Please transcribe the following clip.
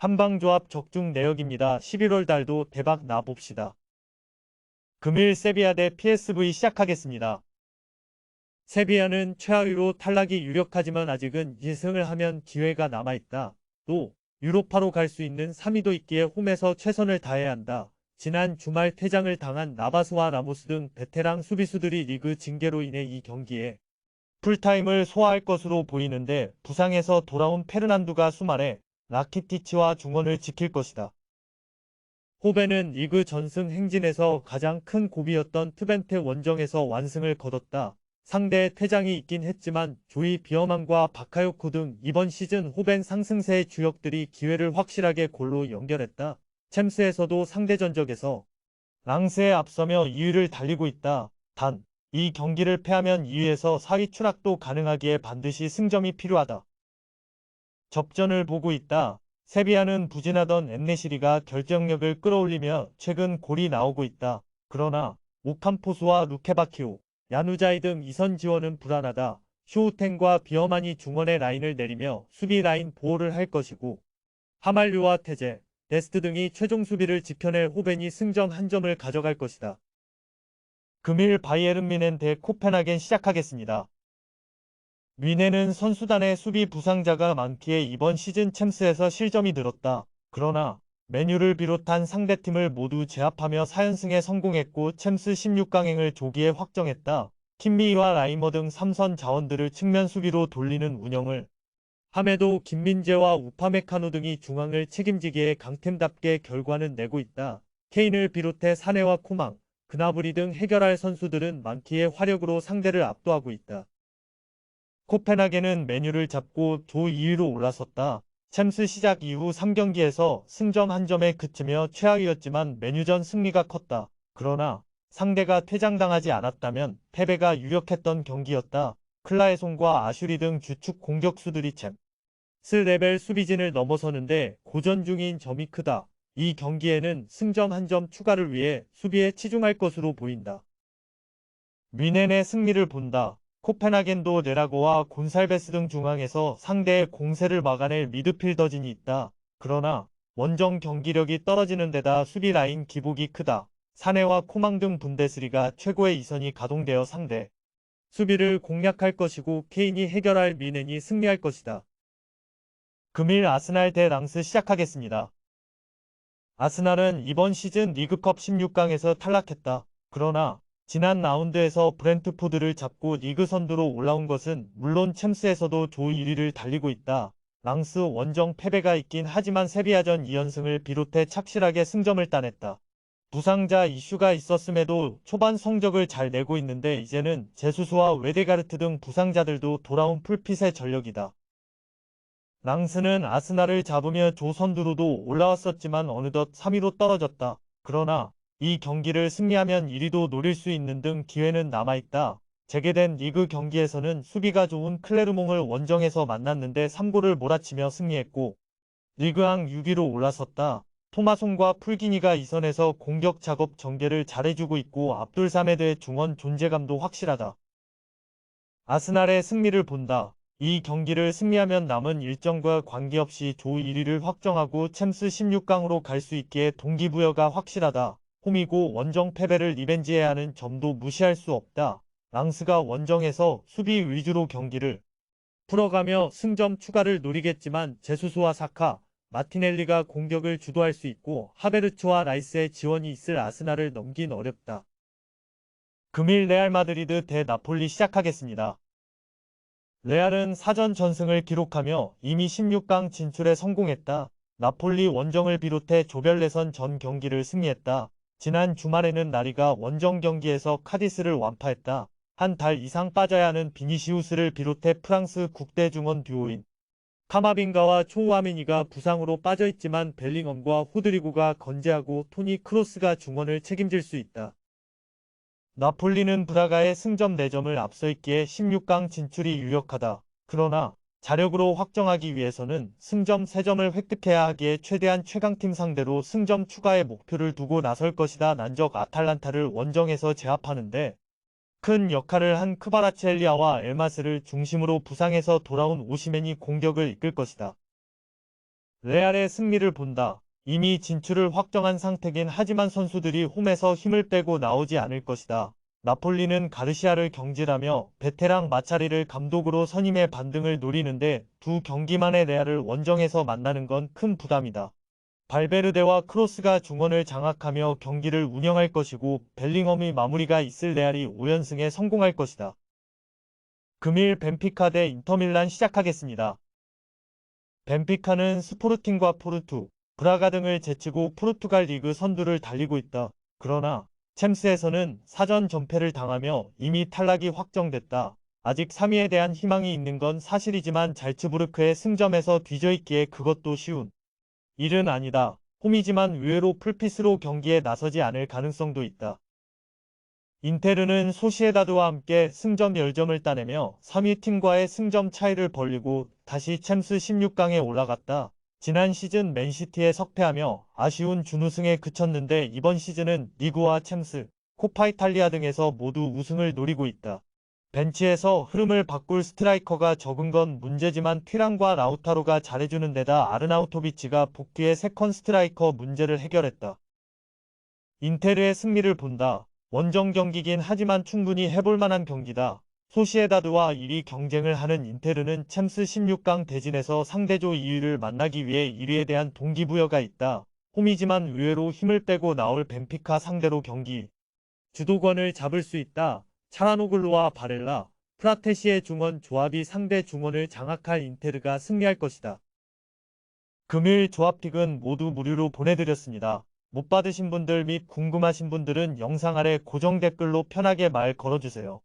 한방조합 적중 내역입니다. 11월 달도 대박 나봅시다. 금일 세비야 대 PSV 시작하겠습니다. 세비야는 최하위로 탈락이 유력하지만 아직은 2승을 하면 기회가 남아있다. 또 유로파로 갈 수 있는 3위도 있기에 홈에서 최선을 다해야 한다. 지난 주말 퇴장을 당한 나바스와 라모스 등 베테랑 수비수들이 리그 징계로 인해 이 경기에 풀타임을 소화할 것으로 보이는데 부상에서 돌아온 페르난두가 수말에 라키티치와 중원을 지킬 것이다. 호벤은 리그 전승 행진에서 가장 큰 고비였던 트벤테 원정에서 완승을 거뒀다. 상대의 퇴장이 있긴 했지만 조이 비어만과 바카요코 등 이번 시즌 호벤 상승세의 주역들이 기회를 확실하게 골로 연결했다. 챔스에서도 상대 전적에서 랑스에 앞서며 2위를 달리고 있다. 단, 이 경기를 패하면 2위에서 4위 추락도 가능하기에 반드시 승점이 필요하다. 접전을 보고 있다. 세비야는 부진하던 엔네시리가 결정력을 끌어올리며 최근 골이 나오고 있다. 그러나 오캄포스와 루케바키오, 야누자이 등 이선 지원은 불안하다. 슈우텐과 비어만이 중원의 라인을 내리며 수비 라인 보호를 할 것이고 하말류와 테제, 데스트 등이 최종 수비를 지켜낼 호벤이 승점 1점을 가져갈 것이다. 금일 바이에른 뮌헨 대 코펜하겐 시작하겠습니다. 뮌헨은 선수단의 수비 부상자가 많기에 이번 시즌 챔스에서 실점이 늘었다. 그러나 메뉴를 비롯한 상대팀을 모두 제압하며 4연승에 성공했고 챔스 16강행을 조기에 확정했다. 킴미와 라이머 등 3선 자원들을 측면 수비로 돌리는 운영을 함에도 김민재와 우파메카노 등이 중앙을 책임지기에 강팀답게 결과는 내고 있다. 케인을 비롯해 사네와 코망, 그나브리 등 해결할 선수들은 많기에 화력으로 상대를 압도하고 있다. 코펜하겐은 메뉴를 잡고 조 2위로 올라섰다. 챔스 시작 이후 3경기에서 승점 1점에 그치며 최하위였지만 메뉴전 승리가 컸다. 그러나 상대가 퇴장당하지 않았다면 패배가 유력했던 경기였다. 클라에송과 아슈리 등 주축 공격수들이 챔스 레벨 수비진을 넘어서는데 고전 중인 점이 크다. 이 경기에는 승점 1점 추가를 위해 수비에 치중할 것으로 보인다. 뮌헨의 승리를 본다. 코펜하겐도 레라고와 곤살베스 등 중앙에서 상대의 공세를 막아낼 미드필더진이 있다. 그러나 원정 경기력이 떨어지는 데다 수비 라인 기복이 크다. 사네와 코망 등 분데스리가 최고의 이선이 가동되어 상대 수비를 공략할 것이고 케인이 해결할 뮌헨이 승리할 것이다. 금일 아스날 대 랑스 시작하겠습니다. 아스날은 이번 시즌 리그컵 16강에서 탈락했다. 그러나 지난 라운드에서 브렌트포드를 잡고 리그 선두로 올라온 것은 물론 챔스에서도 조 1위를 달리고 있다. 랑스 원정 패배가 있긴 하지만 세비야전 2연승을 비롯해 착실하게 승점을 따냈다. 부상자 이슈가 있었음에도 초반 성적을 잘 내고 있는데 이제는 제수스와 웨데가르트 등 부상자들도 돌아온 풀핏의 전력이다. 랑스는 아스날을 잡으며 조 선두로도 올라왔었지만 어느덧 3위로 떨어졌다. 그러나 이 경기를 승리하면 1위도 노릴 수 있는 등 기회는 남아있다. 재개된 리그 경기에서는 수비가 좋은 클레르몽을 원정에서 만났는데 3골을 몰아치며 승리했고 리그왕 6위로 올라섰다. 토마송과 풀기니가 이선에서 공격 작업 전개를 잘해주고 있고 압둘사메드의 중원 존재감도 확실하다. 아스날의 승리를 본다. 이 경기를 승리하면 남은 일정과 관계없이 조 1위를 확정하고 챔스 16강으로 갈 수 있기에 동기부여가 확실하다. 홈이고 원정 패배를 리벤지해야 하는 점도 무시할 수 없다. 랑스가 원정에서 수비 위주로 경기를 풀어가며 승점 추가를 노리겠지만 제수스와 사카, 마티넬리가 공격을 주도할 수 있고 하베르츠와 라이스의 지원이 있을 아스날을 넘긴 어렵다. 금일 레알 마드리드 대 나폴리 시작하겠습니다. 레알은 사전 전승을 기록하며 이미 16강 진출에 성공했다. 나폴리 원정을 비롯해 조별 예선 전 경기를 승리했다. 지난 주말에는 나리가 원정 경기에서 카디스를 완파했다. 한 달 이상 빠져야 하는 비니시우스를 비롯해 프랑스 국대 중원 듀오인 카마빈가와 초우아미니가 부상으로 빠져있지만 벨링엄과 호드리고가 건재하고 토니 크로스가 중원을 책임질 수 있다. 나폴리는 브라가의 승점 4점을 앞서 있기에 16강 진출이 유력하다. 그러나 자력으로 확정하기 위해서는 승점 3점을 획득해야 하기에 최대한 최강팀 상대로 승점 추가의 목표를 두고 나설 것이다. 난적 아탈란타를 원정에서 제압하는데 큰 역할을 한 크바라첼리아와 엘마스를 중심으로 부상에서 돌아온 오시멘이 공격을 이끌 것이다. 레알의 승리를 본다. 이미 진출을 확정한 상태긴 하지만 선수들이 홈에서 힘을 빼고 나오지 않을 것이다. 나폴리는 가르시아를 경질하며 베테랑 마차리를 감독으로 선임해 반등을 노리는데 두 경기만에 레알을 원정에서 만나는 건 큰 부담이다. 발베르데와 크로스가 중원을 장악하며 경기를 운영할 것이고 벨링엄이 마무리가 있을 레알이 5연승에 성공할 것이다. 금일 벤피카 대 인터밀란 시작하겠습니다. 벤피카는 스포르팅과 포르투, 브라가 등을 제치고 포르투갈 리그 선두를 달리고 있다. 그러나 챔스에서는 사전 전패를 당하며 이미 탈락이 확정됐다. 아직 3위에 대한 희망이 있는 건 사실이지만 잘츠부르크의 승점에서 뒤져있기에 그것도 쉬운 일은 아니다. 홈이지만 의외로 풀핏으로 경기에 나서지 않을 가능성도 있다. 인테르는 소시에다드와 함께 승점 10점을 따내며 3위 팀과의 승점 차이를 벌리고 다시 챔스 16강에 올라갔다. 지난 시즌 맨시티에 석패하며 아쉬운 준우승에 그쳤는데 이번 시즌은 리그와 챔스, 코파 이탈리아 등에서 모두 우승을 노리고 있다. 벤치에서 흐름을 바꿀 스트라이커가 적은 건 문제지만 튀랑과 라우타로가 잘해주는 데다 아르나우토비치가 복귀해 세컨 스트라이커 문제를 해결했다. 인테르의 승리를 본다. 원정 경기긴 하지만 충분히 해볼 만한 경기다. 소시에다드와 1위 경쟁을 하는 인테르는 챔스 16강 대진에서 상대조 2위를 만나기 위해 1위에 대한 동기부여가 있다. 홈이지만 의외로 힘을 빼고 나올 벤피카 상대로 경기 주도권을 잡을 수 있다. 차라노글루와 바렐라, 프라테시의 중원 조합이 상대 중원을 장악할 인테르가 승리할 것이다. 금일 조합픽은 모두 무료로 보내드렸습니다. 못 받으신 분들 및 궁금하신 분들은 영상 아래 고정 댓글로 편하게 말 걸어주세요.